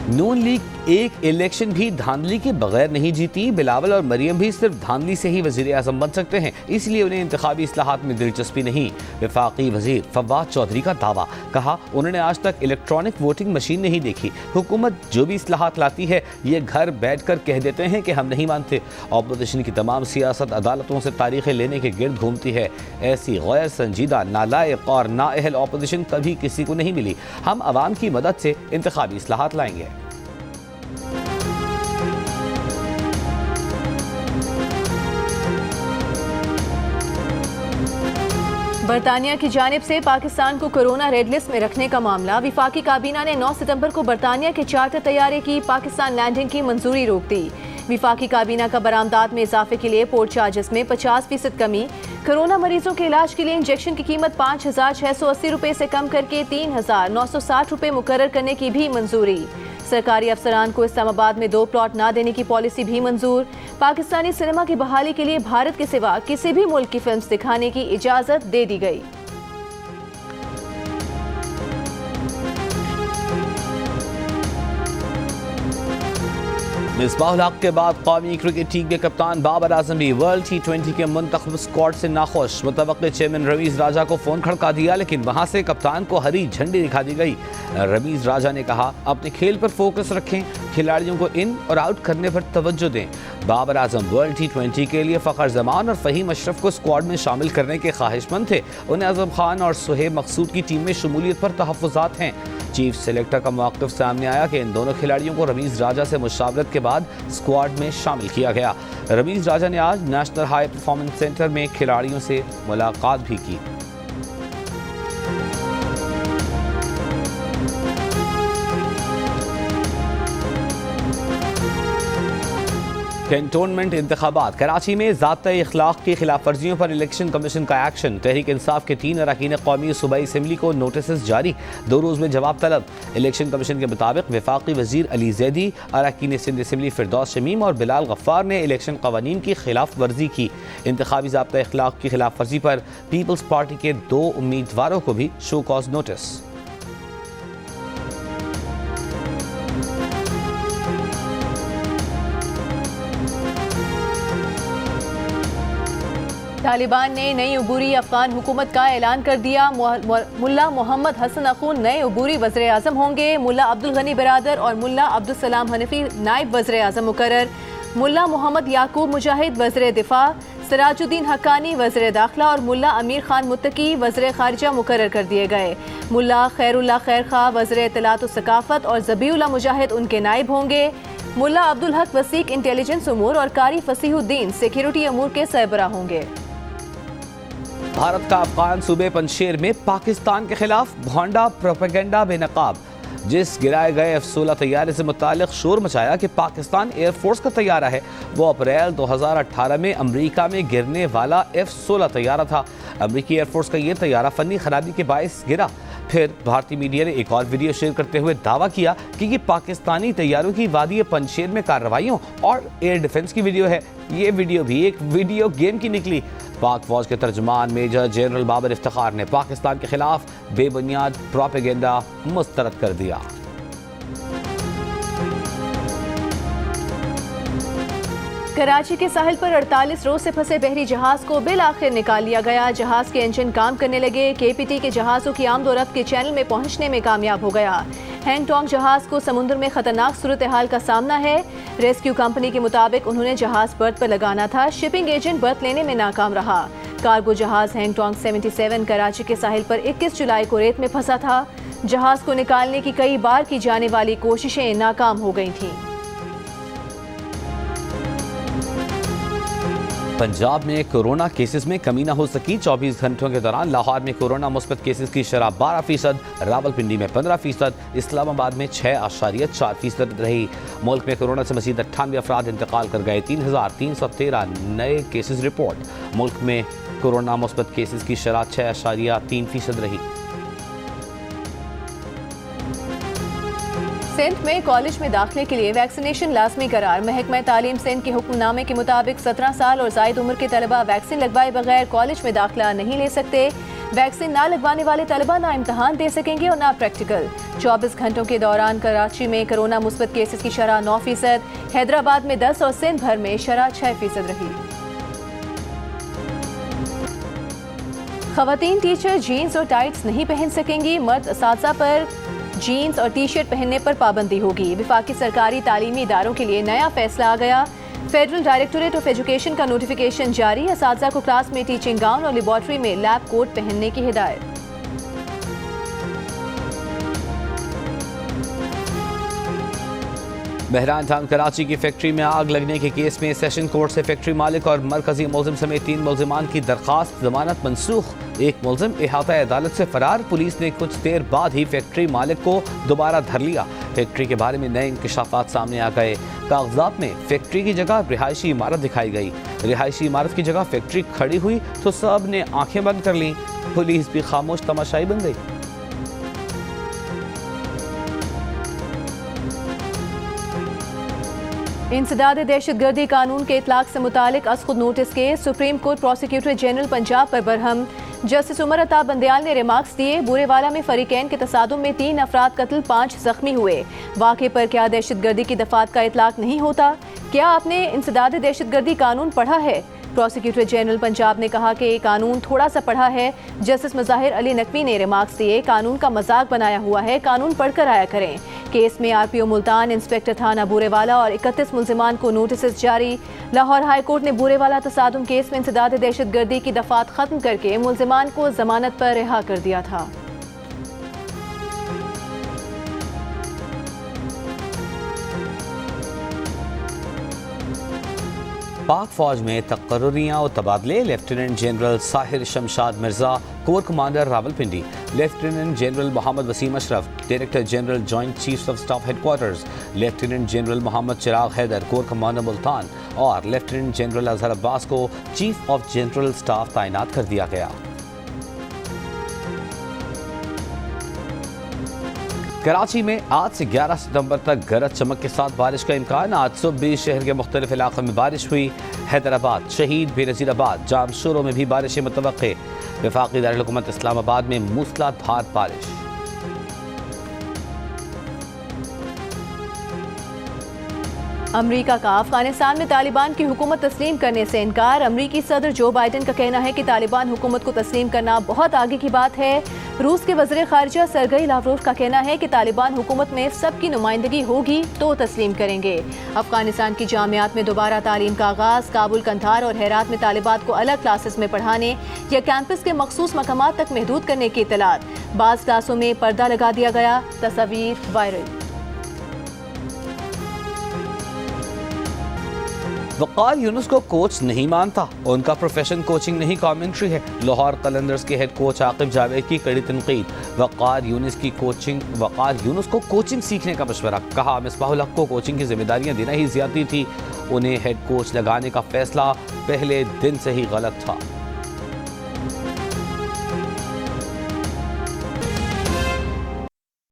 नून league एक election भी धांधली के बगैर नहीं जीती। बिलावल और मरियम भी सिर्फ धांधली से ही वजीर आज़म बन सकते हैं, इसलिए उन्हें इंतखाबी इस्लाहात में दिलचस्पी नहीं। वफाकी वजीर फवाद चौधरी का दावा, कहा उन्होंने आज तक इलेक्ट्रॉनिक वोटिंग मशीन नहीं देखी। हुकूमत जो भी इस्लाहात लाती है ये घर बैठ कर कह देते हैं कि हम नहीं मानते। अपोजिशन की तमाम सियासत अदालतों से तारीखें लेने के गिर्द घूमती है। ऐसी गैर संजीदा, नालायक और नाअहल अपोजिशन कभी किसी को नहीं मिली। हम अवाम की मदद से इंतखाबी इस्लाहात लाएंगे। बरतानिया की जानिब से पाकिस्तान को कोरोना रेड लिस्ट में रखने का मामला। विफाकी काबीना ने 9 सितंबर को बरतानिया के चार्टर तैयारे की पाकिस्तान लैंडिंग की मंजूरी रोक दी। विफाकी काबीना का बरामदात में इजाफे के लिए पोर्ट चार्जेस में 50% कमी। कोरोना मरीजों के इलाज के लिए इंजेक्शन की कीमत 5,680 रुपये से कम करके 3,960 रुपये मुकर्रर करने की भी मंजूरी। सरकारी अफसरान को इस्लामाबाद में 2 प्लॉट ना देने की पॉलिसी भी मंजूर। पाकिस्तानी सिनेमा की बहाली के लिए भारत के सिवा किसी भी मुल्क की फिल्म दिखाने की इजाजत दे दी गई। मिसबाहुल हक के बाद कौमी क्रिकेट टीम के कप्तान बाबर आजम भी वर्ल्ड T20 के मुंतखब स्क्वाड से नाखुश। मुतवक्किल चेयरमैन रमीज राजा को फोन खड़का दिया, लेकिन वहां से कप्तान को हरी झंडी दिखा दी गई। रमीज राजा ने कहा अपने खेल पर फोकस रखें, खिलाड़ियों को इन और आउट करने पर तवज्जो दें। बाबर आजम वर्ल्ड T20 के लिए फ़खर जमान और फ़हीम अशरफ को स्क्वाड में शामिल करने के ख्वाहिशमंद थे। उन्हें अजम खान और सुहेब मकसूद की टीम में शमूलियत पर तहफ़्फ़ुज़ात हैं। चीफ सेलेक्टर का मौक़िफ़ सामने आया कि इन दोनों खिलाड़ियों को रमीज राजा से मुशावरत के बाद स्क्वाड में शामिल किया गया। रमीज राजा ने आज नेशनल हाई परफॉर्मेंस सेंटर में खिलाड़ियों से मुलाकात भी की। कैंटोनमेंट इंतखाबात कराची में ज़ाब्ता इखलाक की खिलाफ वर्जियों पर इलेक्शन कमीशन का एक्शन। तहरीक इंसाफ के 3 अरकान कौमी सूबाई असम्बली को नोटिस जारी, 2 रोज़ में जवाब तलब। इलेक्शन कमीशन के मुताबिक वफाकी वजीर अली जैदी, अरकान सिंध असम्बली फिरदौस शमीम और बिलाल गफ्फार ने इलेक्शन कवानीन की खिलाफ वर्जी की। इंतखाबी ज़ाब्ता इखलाक की खिलाफ वर्जी पर पीपल्स पार्टी के 2 उम्मीदवारों को भी शो कॉज नोटिस। तालिबान ने नई उबूरी अफगान हुकूमत का ऐलान कर दिया। मुल्ला मोहम्मद हसन अखून नए उबूरी वज़ीर आज़म होंगे। मुल्ला अब्दुल गनी बिरादर और मुल्ला अब्दुल सलाम हनफी नायब वज़ीर आज़म मुकर्रर। मुल्ला मोहम्मद याकूब मुजाहिद वज़ीर दिफा, सिराजुद्दीन हक्कानी वज़ीर दाखिला और मुल्ला अमीर खान मुत्तकी वज़ीर खारिजा मुकर्रर कर दिए गए। मुल्ला खैरुल्लाह खैर खा वज़ीर इत्तलात व सकाफ़त और ज़बीउल्लाह मुजाहिद उनके नायब होंगे। मुल्ला अब्दुल हक वसीक इंटेलिजेंस उमूर और कारी फसीहुद्दीन सिक्योरिटी उमूर के सरबरा होंगे। भारत का अफगान सूबे पंजशेर में पाकिस्तान के खिलाफ भोंडा प्रोपेगेंडा बेनकाब। जिस गिराए गए F-16 तैयारे से मुतालिक शोर मचाया कि पाकिस्तान एयरफोर्स का तैयारा है, वो अप्रैल 2018 में अमरीका में गिरने वाला F-16 तैयारा था। अमरीकी एयरफोर्स का ये तैयारा फनी खराबी के बायस गिरा। फिर भारतीय मीडिया ने एक और वीडियो शेयर करते हुए दावा किया कि ये पाकिस्तानी तैयारों की वादी पंजशेर में कार्रवाइयों और एयर डिफेंस की वीडियो है। ये वीडियो भी एक वीडियो गेम की निकली। पाक फौज के तर्जमान मेजर जनरल बाबर इफ्तिखार ने पाकिस्तान के खिलाफ बेबुनियाद प्रोपेगेंडा मुस्तरद कर दिया। कराची के साहिल पर 48 रोज से फंसे बहरी जहाज को बिल आखिर निकाल लिया गया। जहाज के इंजन काम करने लगे। KPT के जहाज़ों की आमदोरफ्त के चैनल में पहुंचने में कामयाब हो गया। हैंगटोंग जहाज को समुद्र में खतरनाक सूरत हाल का सामना है। रेस्क्यू कंपनी के मुताबिक उन्होंने जहाज बर्थ पर लगाना था। शिपिंग एजेंट बर्थ लेने में नाकाम रहा। कार्गो जहाज हैंगटोंग 77 कराची के साहिल पर 21 जुलाई को रेत में फंसा था। जहाज को निकालने की कई बार की जाने वाली कोशिशें नाकाम हो गई थीं। पंजाब में कोरोना केसेस में कमी न हो सकी। 24 घंटों के दौरान लाहौर में कोरोना मुस्बत केसेस की शरह 12%, रावलपिंडी में 15%, इस्लामाबाद में 6.4% रही। मुल्क में कोरोना से मज़ीद 98 अफराद इंतकाल कर गए। 3,313 नए केसेस रिपोर्ट। मुल्क में कोरोना मुस्बत केसेस की शरह 6.3% रही। सिंध में कॉलेज में दाखिले के लिए वैक्सीनेशन लाजमी करार। महकमा तालीम सिंध के हुक्मनामे के मुताबिक 17 साल और ज़ायद उम्र के तलबा वैक्सीन लगवाए बगैर कॉलेज में दाखिला नहीं ले सकते। वैक्सीन ना लगवाने वाले तलबा ना इम्तहान दे सकेंगे और ना प्रैक्टिकल। 24 घंटों के दौरान कराची में कोरोना मुस्बत केसेस की शरह 9%, हैदराबाद में 10 और सिंध भर में शरह 6% रही। खवातीन टीचर जीन्स और टाइट्स नहीं पहन सकेंगी, मर्द असातिज़ा पर जीन्स और टी शर्ट पहनने पर पाबंदी होगी। विफाकी सरकारी तालीमी इदारों के लिए नया फैसला आ गया। फेडरल डायरेक्टोरेट ऑफ एजुकेशन का नोटिफिकेशन जारी। असातिज़ा को क्लास में टीचिंग गाउन और लेबॉर्ट्री में लैब कोट पहनने की हिदायत। बहरान टाउन कराची की फैक्ट्री में आग लगने के केस में सेशन कोर्ट से फैक्ट्री मालिक और मरकजी मुलजिम समेत 3 मुलजिमान की दरखास्त जमानत मनसूख। एक मुलजिम इहाता अदालत से फरार। पुलिस ने कुछ देर बाद ही फैक्ट्री मालिक को दोबारा धर लिया। फैक्ट्री के बारे में नए इंकशाफात सामने आ गए। कागजात में फैक्ट्री की जगह रिहायशी इमारत दिखाई गई। रिहायशी इमारत की जगह फैक्ट्री खड़ी हुई तो सब ने आंखें बंद कर लीं। पुलिस भी खामोश तमाशाई बन गई। इंसदाद दहशतगर्दी कानून के इतलाक से मुतालिक अस खुद नोटिस के supreme court prosecutor general Punjab पर बरहम। जस्टिस उमर अता बंदयाल ने रिमार्क्स दिए। बुरेवाला में फरीकैन के तसादुम में 3 अफराद कत्ल, 5 जख्मी हुए। वाक़े पर क्या दहशतगर्दी की दफात का इतलाक नहीं होता? क्या आपने इंसदाद दहशतगर्दी कानून पढ़ा है? प्रोसिक्यूटर जनरल पंजाब ने कहा कि ये कानून थोड़ा सा पढ़ा है। जस्टिस मुज़ाहिर अली नकवी ने रिमार्क्स दिए, कानून का मजाक बनाया हुआ है, कानून पढ़कर आया करें। केस में आरपीओ मुल्तान, इंस्पेक्टर थाना बूरेवाला और 31 मुल्जिमान को नोटिस जारी। लाहौर हाई कोर्ट ने बूरेवाला तसादुम केस में इंसदाद दहशतगर्दी की दफात खत्म करके मुल्जिमान को जमानत पर रिहा कर दिया था। पाक फौज में तकर्रुरियाँ और तबादले। Lieutenant general Sahir Shamshad Mirza corps commander Rawalpindi, lieutenant general Mohammad Waseem Ashraf director general joint chiefs of staff headquarters, lieutenant general Mohammad Chiragh Haider corps commander Multan और लेफ्टिनेंट जनरल अजहर अब्बास को चीफ ऑफ जनरल स्टाफ तैनात कर दिया गया। कराची में आज से 11 सितंबर तक गरज चमक के साथ बारिश का इम्कान। आज सुबह भी शहर के मुख्तलिफ इलाकों में बारिश हुई। हैदराबाद, शहीद, बेनज़ीराबाद, जामशोरों में भी बारिशें मुतवक्के। वफाकी दारुल हुकूमत इस्लामाबाद में मूसलाधार बारिश। अमरीका का अफगानिस्तान में तालिबान की हुकूमत तस्लीम करने से इनकार। अमरीकी सदर जो बाइडन का कहना है कि तालिबान हुकूमत को तस्लीम करना बहुत आगे की बात है। रूस के वज़ीर ख़ारिजा सरगई लावरोव का कहना है कि तालिबान हुकूमत में सबकी नुमाइंदगी होगी तो तस्लीम करेंगे। अफगानिस्तान की जामियात में दोबारा तालीम का आगाज़। काबुल, कंधार और हेरात में तालिबात को अलग क्लासेस में पढ़ाने या कैंपस के मखसूस मकामात तक महदूद करने की इत्तलात। बाज़ क्लासों में पर्दा लगा दिया गया। तस्वीर वायरल। वक़ार यूनुस को कोच नहीं मानता। उनका प्रोफेशन कोचिंग नहीं कमेंट्री है। लाहौर कलंदर्स के हेड कोच आकिब जावेद की कड़ी तनकीद। वक़ार यूनुस को कोचिंग सीखने का मशवरा। कहा मिसबाहुल हक को कोचिंग की जिम्मेदारियां देना ही ज्यादती थी। उन्हें हेड कोच लगाने का फैसला पहले दिन से ही गलत था।